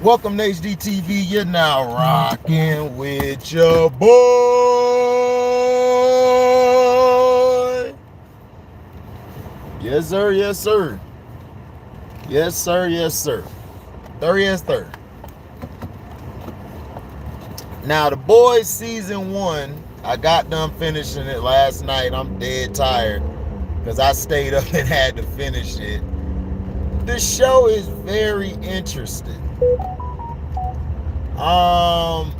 Welcome to HDTV. You're now rocking with your boy. Yes, sir. Yes, sir. Yes, sir. Yes, sir. Yes, sir. Now, The Boys Season 1, I got done finishing it last night. I'm dead tired because I stayed up and had to finish it. The show is very interesting. Um,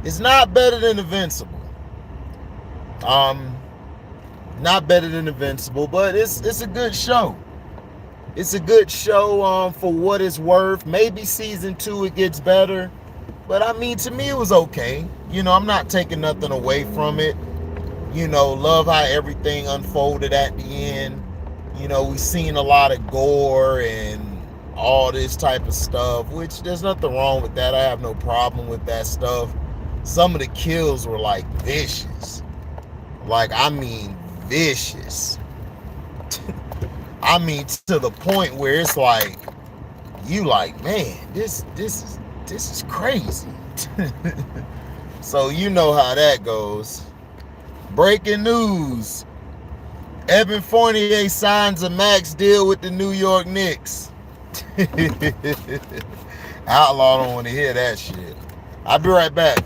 it's not better than Invincible. Um, Not better than Invincible, but it's a good show. It's a good show for what it's worth. Maybe season 2 it gets better. But I mean, to me it was okay. I'm not taking nothing away from it. Love how everything unfolded at the end. We've seen a lot of gore and all this type of stuff, which there's nothing wrong with that. I have no problem with that stuff. Some of the kills were like vicious. I mean vicious. I mean to the point where it's like you like, man, this is crazy. So you know how that goes. Breaking news. Evan Fournier signs a max deal with the New York Knicks. Outlaw don't want to hear that shit. I'll be right back.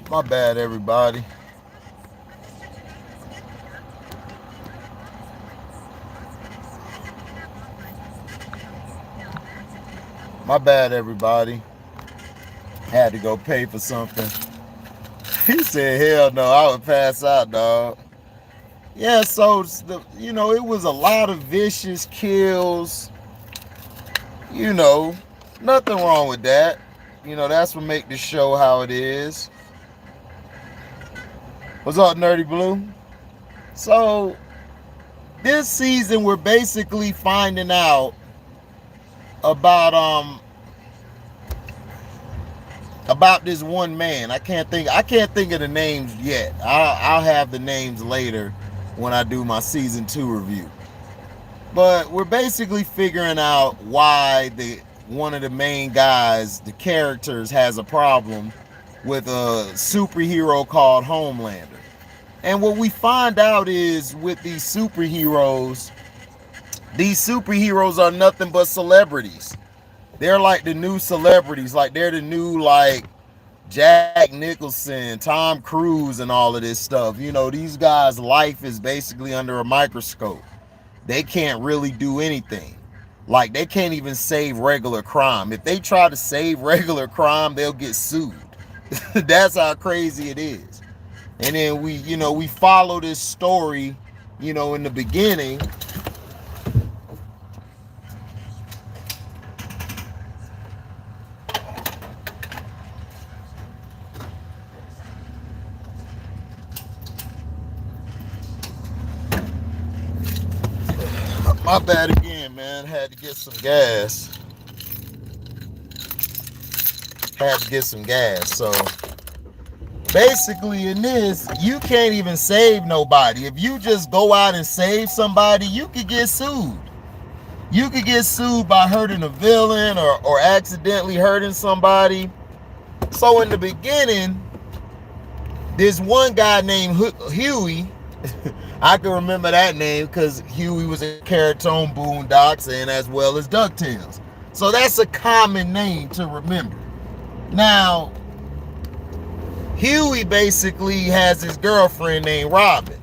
My bad, everybody. My bad, everybody. Had to go pay for something. He said, hell no, I would pass out, dog. Yeah, so, it was a lot of vicious kills. Nothing wrong with that. That's what make the show how it is. What's up, Nerdy Blue? So, this season we're basically finding out about this one man. I can't think of the names yet. I'll have the names later when I do my season 2 review. But we're basically figuring out why one of the main guys, the characters, has a problem with a superhero called Homelander. And what we find out is with these superheroes are nothing but celebrities. They're like the new celebrities, like they're the new like Jack Nicholson, Tom Cruise, and all of this stuff. You know, these guys' life is basically under a microscope. They can't really do anything. Like they can't even save regular crime. If they try to save regular crime, they'll get sued. That's how crazy it is. And then we follow this story, in the beginning. My bad again, man. Had to get some gas. So basically in this, you can't even save nobody. If you just go out and save somebody, you could get sued. You could get sued by hurting a villain or accidentally hurting somebody. So in the beginning, there's one guy named Huey. I can remember that name because Huey was a character on Boondocks and as well as DuckTales. So that's a common name to remember. Now, Huey basically has his girlfriend named Robin.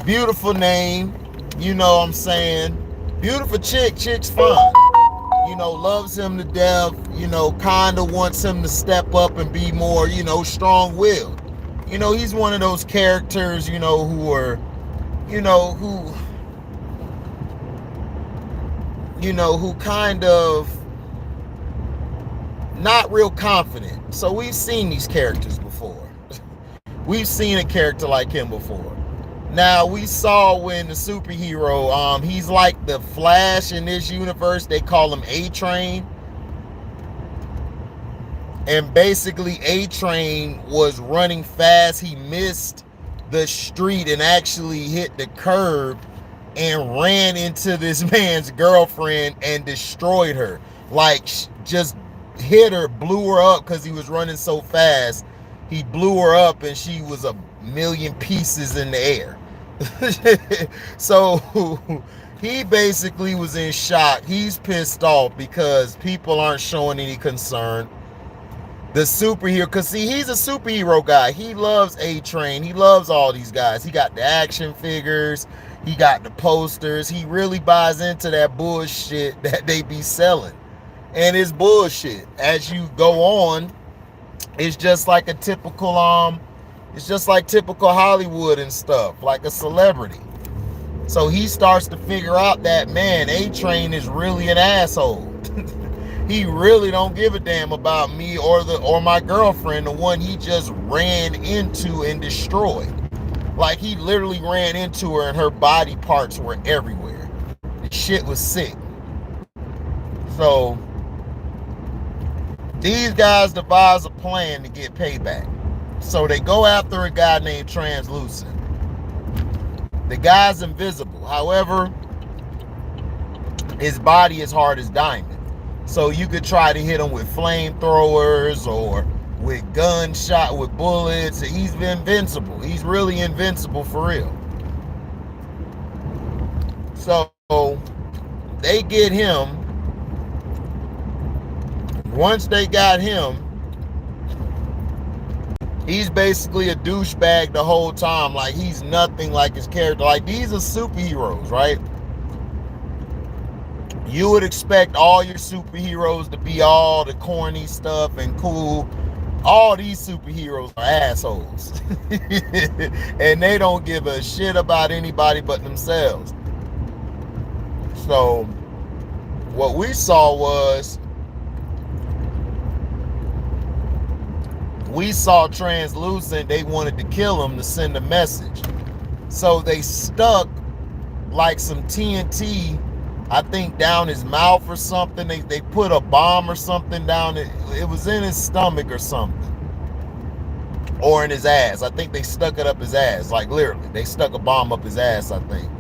Beautiful name, you know what I'm saying? Beautiful chick, chick's fine. Loves him to death, kind of wants him to step up and be more, strong-willed. He's one of those characters, who are, who kind of not real confident. So we've seen these characters before. We've seen a character like him before. Now, we saw when the superhero, he's like the Flash in this universe. They call him A-Train. And basically, A-Train was running fast. He missed the street and actually hit the curb and ran into this man's girlfriend and destroyed her. Like, just hit her, blew her up because he was running so fast. He blew her up and she was a million pieces in the air. So he basically was in shock. He's pissed off because people aren't showing any concern. The superhero, because see, he's a superhero guy. He loves A-Train. He loves all these guys. He got the action figures. He got the posters. He really buys into that bullshit that they be selling. And it's bullshit. As you go on, it's just like a typical, it's just like typical Hollywood and stuff, like a celebrity. So he starts to figure out that, man, A-Train is really an asshole. He really don't give a damn about me or my girlfriend, the one he just ran into and destroyed. Like, he literally ran into her and her body parts were everywhere. The shit was sick. So these guys devise a plan to get payback. So they go after a guy named Translucent. The guy's invisible. However, his body is hard as diamond. So you could try to hit him with flamethrowers or with gunshot, with bullets. He's invincible. He's really invincible for real. So they get him. Once they got him, he's basically a douchebag the whole time. Like, he's nothing like his character. Like, these are superheroes, right? You would expect all your superheroes to be all the corny stuff and cool. All these superheroes are assholes. And they don't give a shit about anybody but themselves. So what we saw was, we saw Translucent. They wanted to kill him to send a message. So they stuck like some TNT, I think, down his mouth or something. They put a bomb or something down it was in his stomach or something, or in his ass. I think they stuck it up his ass, like literally they stuck a bomb up his ass, I think.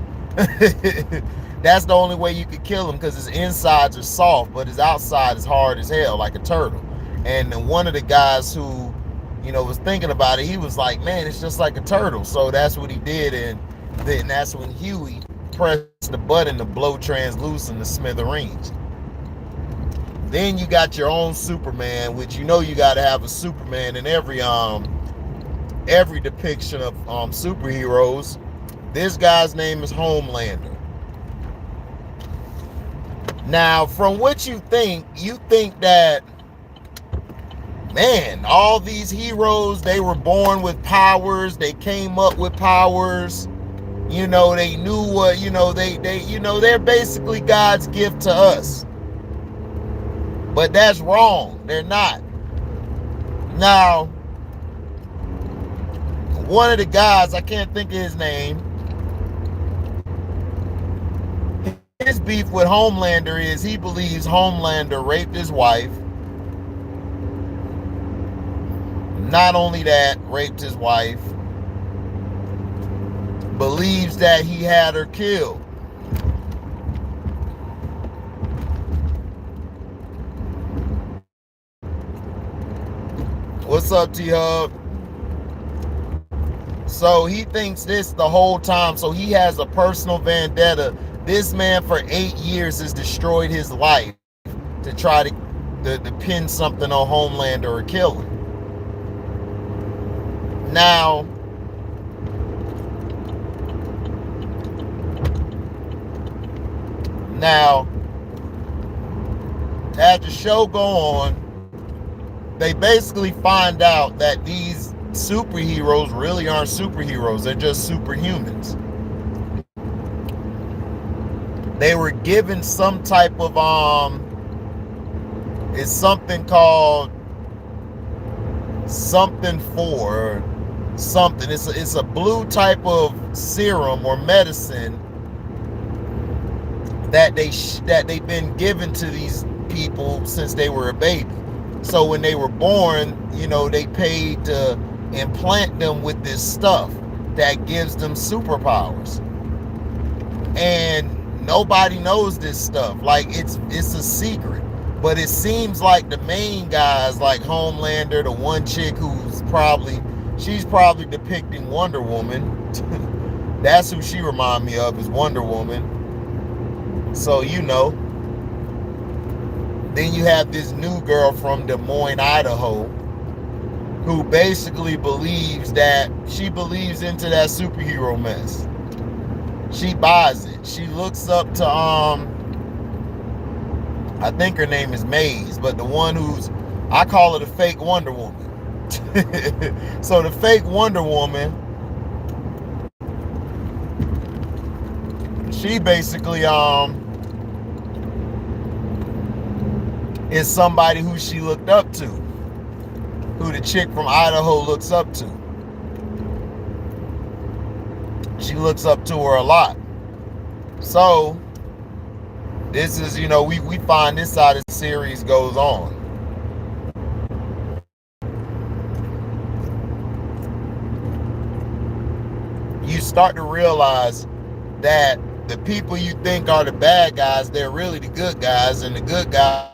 That's the only way you could kill him, because his insides are soft but his outside is hard as hell, like a turtle. And one of the guys who, was thinking about it, he was like, man, it's just like a turtle. So that's what he did, and then that's when Huey pressed the button to blow Translucent to smithereens. Then you got your own Superman, which you got to have a Superman in every depiction of superheroes. This guy's name is Homelander. Now, from what you think that, man, all these heroes, they were born with powers, they came up with powers, they knew what, they're basically God's gift to us. But that's wrong. They're not. Now, one of the guys, I can't think of his name, his beef with Homelander is he believes Homelander raped his wife. Not only that, raped his wife, believes that he had her killed. What's up, T-Hub? So he thinks this the whole time, so he has a personal vendetta. This man for 8 years has destroyed his life to try to pin something on Homelander or kill him. Now, as the show go on, they basically find out that these superheroes really aren't superheroes. They're just superhumans. They were given some type of it's something called something for something. It's a blue type of serum or medicine that they've been given to these people since they were a baby. So when they were born, they paid to implant them with this stuff that gives them superpowers. And nobody knows this stuff. Like, it's a secret. But it seems like the main guys, like Homelander, the one chick she's probably depicting Wonder Woman. That's who she remind me of, is Wonder Woman. So, Then you have this new girl from Des Moines, Idaho, who basically believes into that superhero mess. She buys it. She looks up to, I think her name is Maze, but the one I call her the fake Wonder Woman. So the fake Wonder Woman, she basically, is somebody who she looked up to, who the chick from Idaho looks up to. She looks up to her a lot. So this is, we find this how the series goes on. You start to realize that the people you think are the bad guys, they're really the good guys, and the good guys,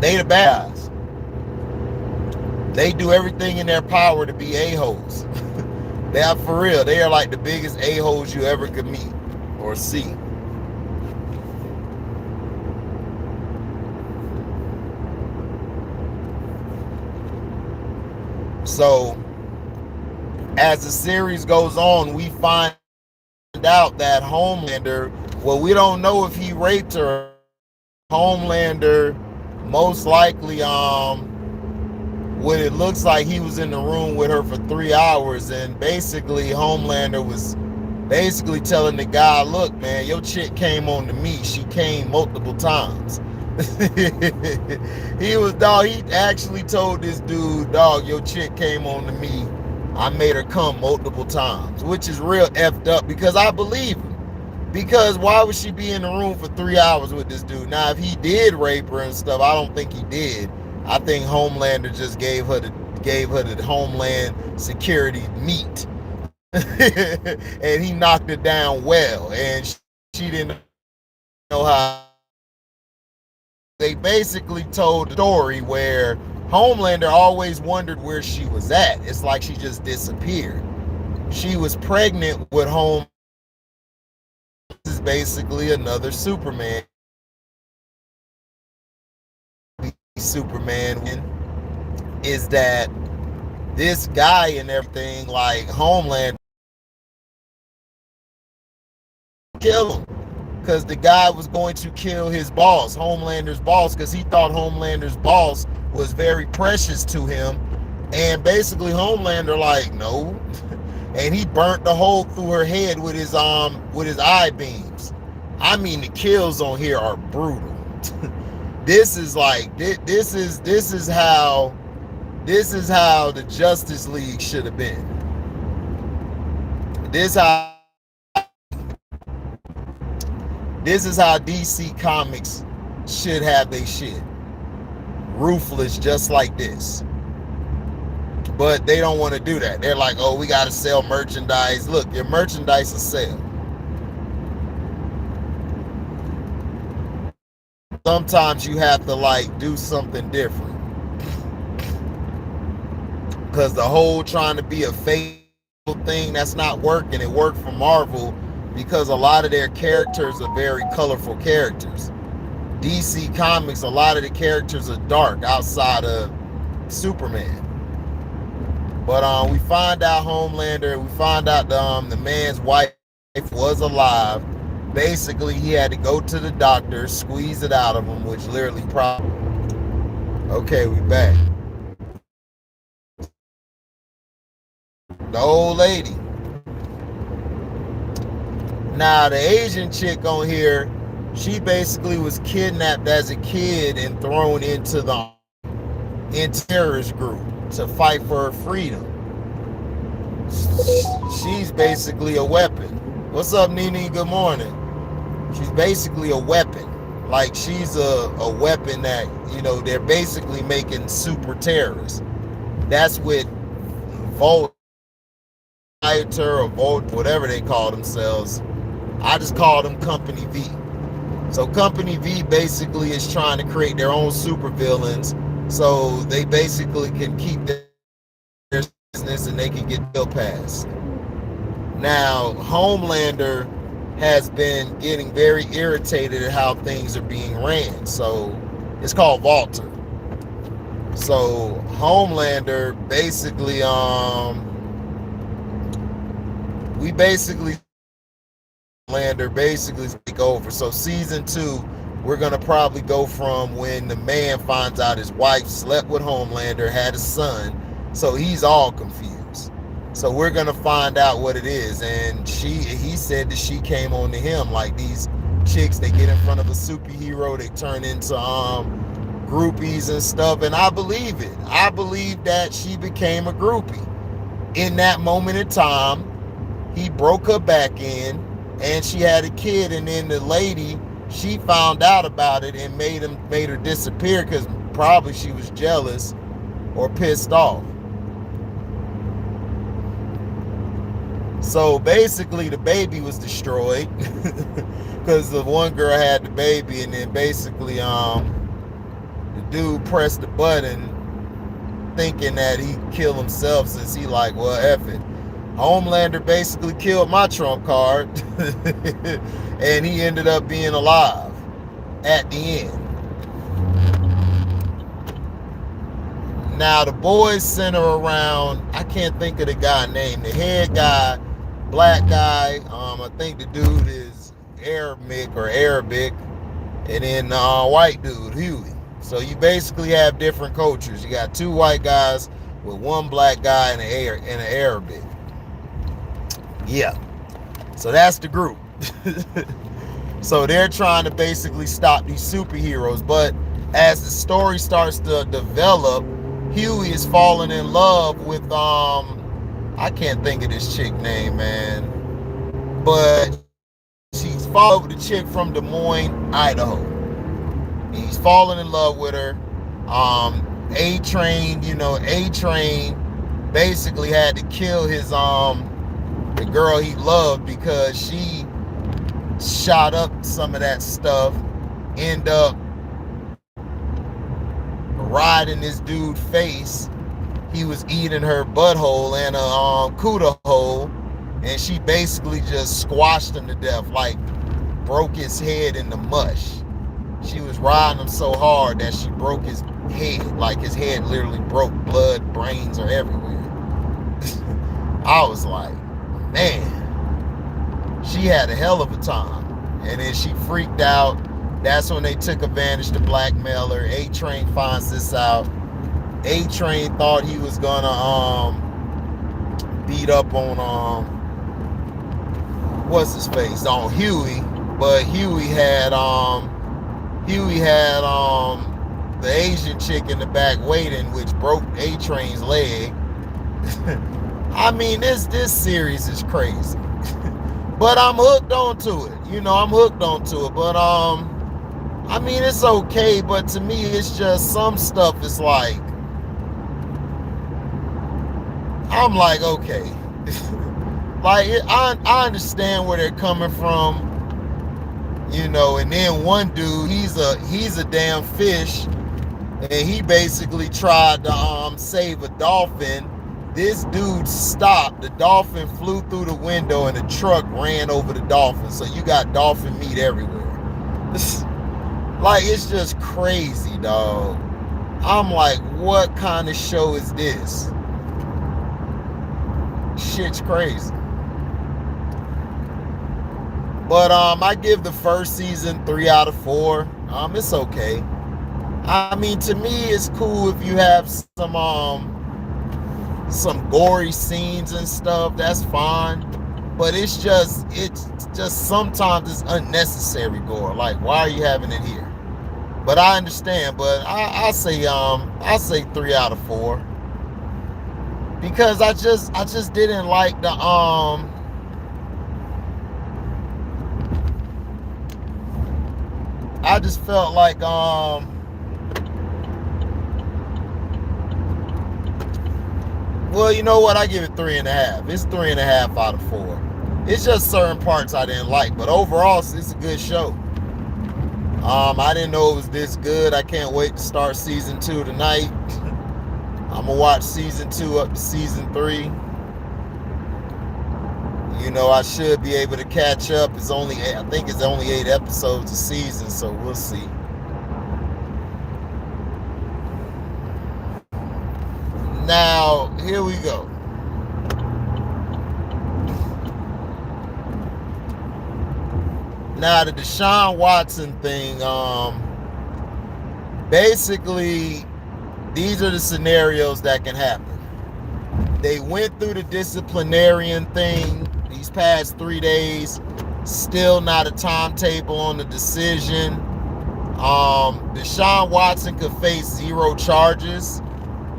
they the bad guys. They do everything in their power to be a-holes. They are, for real, they are like the biggest a-holes you ever could meet or see. So, as the series goes on, we find out that Homelander, well, we don't know if he raped her. Homelander most likely, what it looks like, he was in the room with her for 3 hours, and basically Homelander was basically telling the guy, look, man, your chick came on to me. She came multiple times. He actually told this dude, dog, your chick came on to me I made her come multiple times, which is real effed up because I believe him. Because why would she be in the room for 3 hours with this dude? Now, if he did rape her and stuff, I don't think he did. I think Homelander just gave her the Homeland Security meat, and he knocked it down well, and she didn't know how. They basically told the story where Homelander always wondered where she was at. It's like she just disappeared. She was pregnant with Home. This is basically another Superman. Superman is that this guy and everything, like Homeland, kill him because the guy was going to kill his boss, Homelander's boss, because he thought Homelander's boss was very precious to him. And basically Homelander like, no. And he burnt the hole through her head with his eye beams. I mean, the kills on here are brutal. This is like this is how the Justice League should have been. This is how DC Comics should have their shit. Ruthless, just like this. But they don't want to do that. They're like, oh, we got to sell merchandise. Look, your merchandise will sell. Sometimes you have to like do something different. Because the whole trying to be a fake thing, that's not working. It worked for Marvel because a lot of their characters are very colorful characters. DC Comics, a lot of the characters are dark outside of Superman. But we find out Homelander, we find out the man's wife was alive. Basically, he had to go to the doctor, squeeze it out of him, which literally probably... Okay, we back. The old lady. Now, the Asian chick on here, she basically was kidnapped as a kid and thrown into the terrorist group to fight for her freedom. She's basically a weapon. What's up, Nene? Good morning. She's basically a weapon. Like, she's a weapon that, you know, they're basically making super terrorists. That's what Volt or Volt, whatever they call themselves. I just call them Company V. So Company V basically is trying to create their own supervillains, so they basically can keep their business and they can get bill passed. Now, Homelander has been getting very irritated at how things are being ran. So it's called Walter. So Homelander basically, Homelander basically take over. So season 2, we're gonna probably go from when the man finds out his wife slept with Homelander, had a son, so he's all confused. So we're gonna find out what it is. And he said that she came on to him. Like, these chicks, they get in front of a superhero, they turn into groupies and stuff. And I believe it. I believe that she became a groupie. In that moment in time, he broke her back in, and she had a kid, and then the lady, she found out about it and made her disappear because probably she was jealous or pissed off. So basically the baby was destroyed because the one girl had the baby, and then basically the dude pressed the button thinking that he'd kill himself, since he like, well, F it. Homelander basically killed my trump card and he ended up being alive at the end. Now the boys center around, I can't think of the guy's name, the head guy, black guy, I think the dude is Arabic, and then white dude, Huey. So you basically have different cultures. You got 2 white guys with 1 black guy and an Arabic. Yeah, so that's the group. So they're trying to basically stop these superheroes, but as the story starts to develop, Huey is falling in love with I can't think of this chick name, man. But she's falling over the chick from Des Moines, Idaho. He's falling in love with her. A Train, A Train basically had to kill his the girl he loved because she shot up some of that stuff. End up riding this dude's face. He was eating her butthole and a cooter hole, and she basically just squashed him to death, like broke his head in the mush. She was riding him so hard that she broke his head, like his head literally broke. Blood, brains are everywhere. I was like, man, she had a hell of a time. And then she freaked out. That's when they took advantage to blackmail her. A Train finds this out. A Train thought he was gonna beat up on what's his face, on Huey, but Huey had the Asian chick in the back waiting, which broke A Train's leg. I mean, this series is crazy. But I'm hooked onto it. I'm hooked onto it. But I mean, it's okay, but to me it's just some stuff is like, I'm like, okay. Like, I understand where they're coming from. And then one dude, he's a damn fish, and he basically tried to save a dolphin. This dude stopped. The dolphin flew through the window, and the truck ran over the dolphin. So you got dolphin meat everywhere. Like, it's just crazy, dog. I'm like, what kind of show is this? Shit's crazy. But I give the first season 3 out of 4. It's okay. I mean, to me, it's cool if you have some gory scenes and stuff. That's fine. But it's just sometimes it's unnecessary gore. Like, why are you having it here? But I understand. But I say 3 out of 4 because I just didn't like the I just felt like well, you know what? I give it 3.5. It's 3.5 out of 4. It's just certain parts I didn't like, but overall, it's a good show. I didn't know it was this good. I can't wait to start season 2 tonight. I'm gonna watch season 2 up to season 3. I should be able to catch up. I think it's only 8 episodes a season, so we'll see. Now, here we go. Now, the Deshaun Watson thing, basically, these are the scenarios that can happen. They went through the disciplinarian thing these past 3 days. Still not a timetable on the decision. Deshaun Watson could face 0 charges.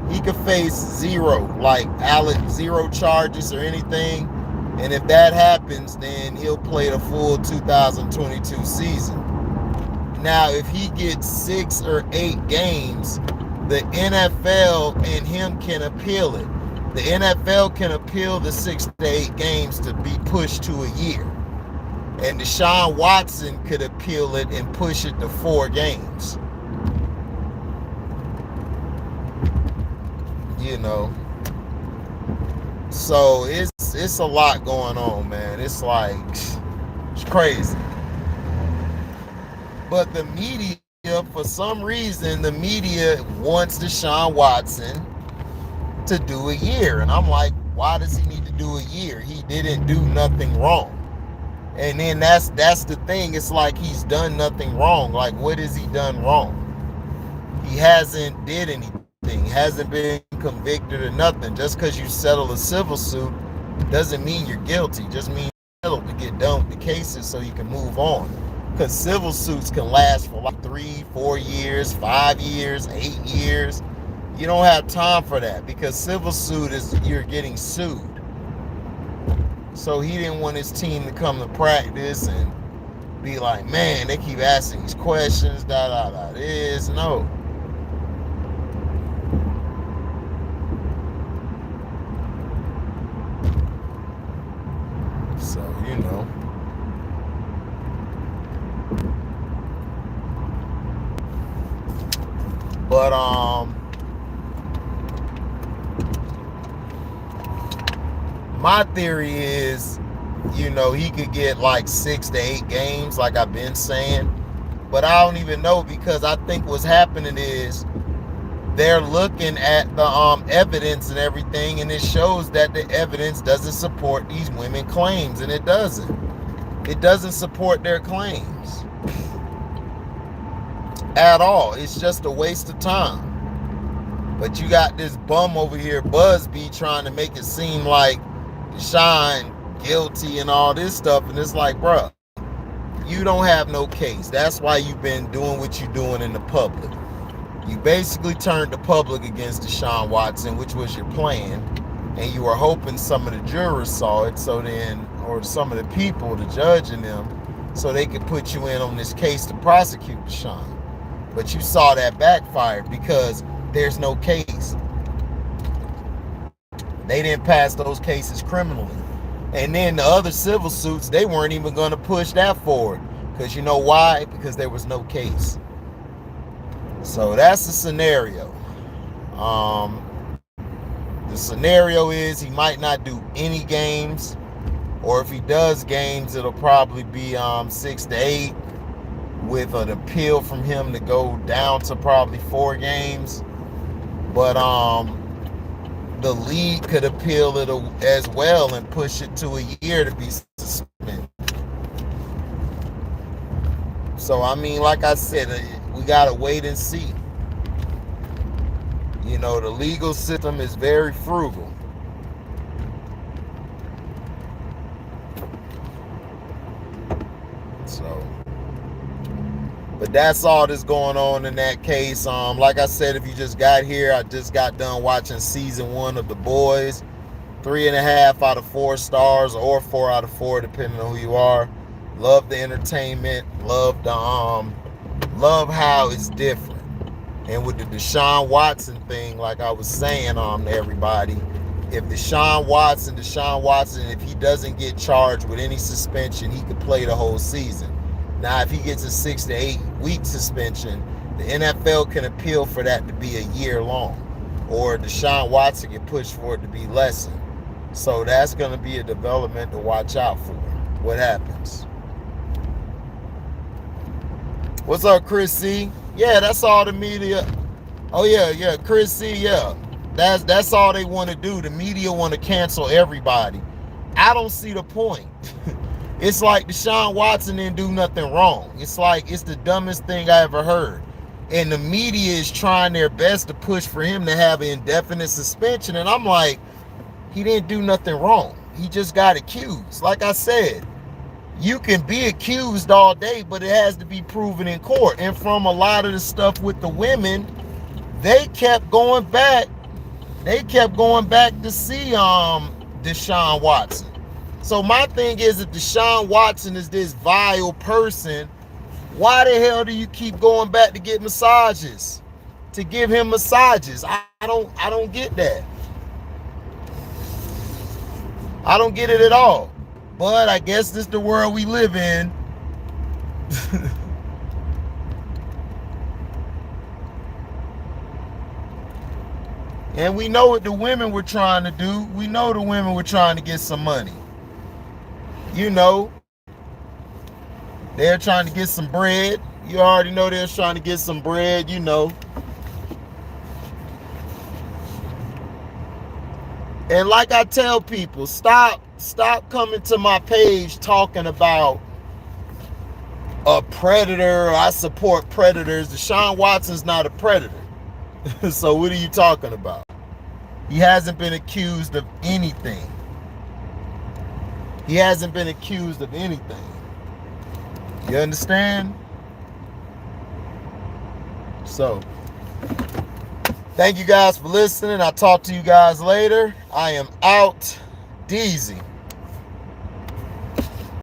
He could face 0, like Alec, 0 charges or anything. And if that happens, then he'll play the full 2022 season. Now, if he gets 6 or 8 games, the NFL and him can appeal it. The NFL can appeal the 6 to 8 games to be pushed to a year. And Deshaun Watson could appeal it and push it to 4 games. So it's a lot going on, man. It's like, it's crazy. But the media, for some reason, the media wants Deshaun Watson to do a year. And I'm like, why does he need to do a year? He didn't do nothing wrong. And then that's the thing. It's like he's done nothing wrong. Like, what has he done wrong? He hasn't did anything. Hasn't been convicted or nothing. Just because you settle a civil suit doesn't mean you're guilty. Just means you're to get done with the cases so you can move on. Because civil suits can last for like 3, 4 years, 5 years, 8 years. You don't have time for that because civil suit is you're getting sued. So he didn't want his team to come to practice and be like, man, they keep asking these questions, this. No. So, you know. But my theory is, you know, he could get like 6 to 8 games, like I've been saying. But I don't even know, because I think what's happening is they're looking at the evidence and everything, and it shows that the evidence doesn't support these women claims, and it doesn't. It doesn't support their claims at all. It's just a waste of time. But you got this bum over here, Busby, trying to make it seem like Deshaun guilty and all this stuff, and it's like, bruh, you don't have no case. That's why you've been doing what you're doing in the public. You basically turned the public against Deshaun Watson, which was your plan, and you were hoping some of the jurors saw it, so then, or some of the people, the judge and them, so they could put you in on this case to prosecute Deshaun. But you saw that backfire because there's no case. They didn't pass those cases criminally. And then the other civil suits, they weren't even going to push that forward. Because you know why? Because there was no case. So that's the scenario. The scenario is he might not do any games. Or if he does games, it'll probably be 6 to 8. With an appeal from him to go down to probably 4 games. But the league could appeal it as well and push it to a year to be suspended. So, I mean, like I said, we got to wait and see. You know, the legal system is very frugal. So, but that's all that's going on in that case. Like I said, if you just got here, I just got done watching season 1 of The Boys. 3.5 out of 4 stars, or 4 out of 4, depending on who you are. Love the entertainment. Love the love how it's different. And with the Deshaun Watson thing, like I was saying to everybody, if Deshaun Watson, if he doesn't get charged with any suspension, he could play the whole season. Now, if he gets a 6 to 8 week suspension, the NFL can appeal for that to be a year long. Or Deshaun Watson can push for it to be lessened. So that's going to be a development to watch out for. What happens? What's up, Chris C? Yeah, that's all the media. Oh, yeah, Chris C, yeah. That's all they want to do. The media want to cancel everybody. I don't see the point. It's like Deshaun Watson didn't do nothing wrong. It's like it's the dumbest thing I ever heard. And the media is trying their best to push for him to have an indefinite suspension. And I'm like, he didn't do nothing wrong. He just got accused. Like I said, you can be accused all day, but it has to be proven in court. And from a lot of the stuff with the women, they kept going back. They kept going back to see Deshaun Watson. So my thing is, if Deshaun Watson is this vile person, why the hell do you keep going back to get massages? To give him massages? I don't get that. I don't get it at all. But I guess this is the world we live in. And we know what the women were trying to do. We know the women were trying to get some money. You know, they're trying to get some bread. You already know they're trying to get some bread, you know. And like I tell people, stop coming to my page talking about a predator. I support predators. Deshaun Watson's not a predator. So what are you talking about? He hasn't been accused of anything. He hasn't been accused of anything. You understand? So, thank you guys for listening. I'll talk to you guys later. I am out. Deezy.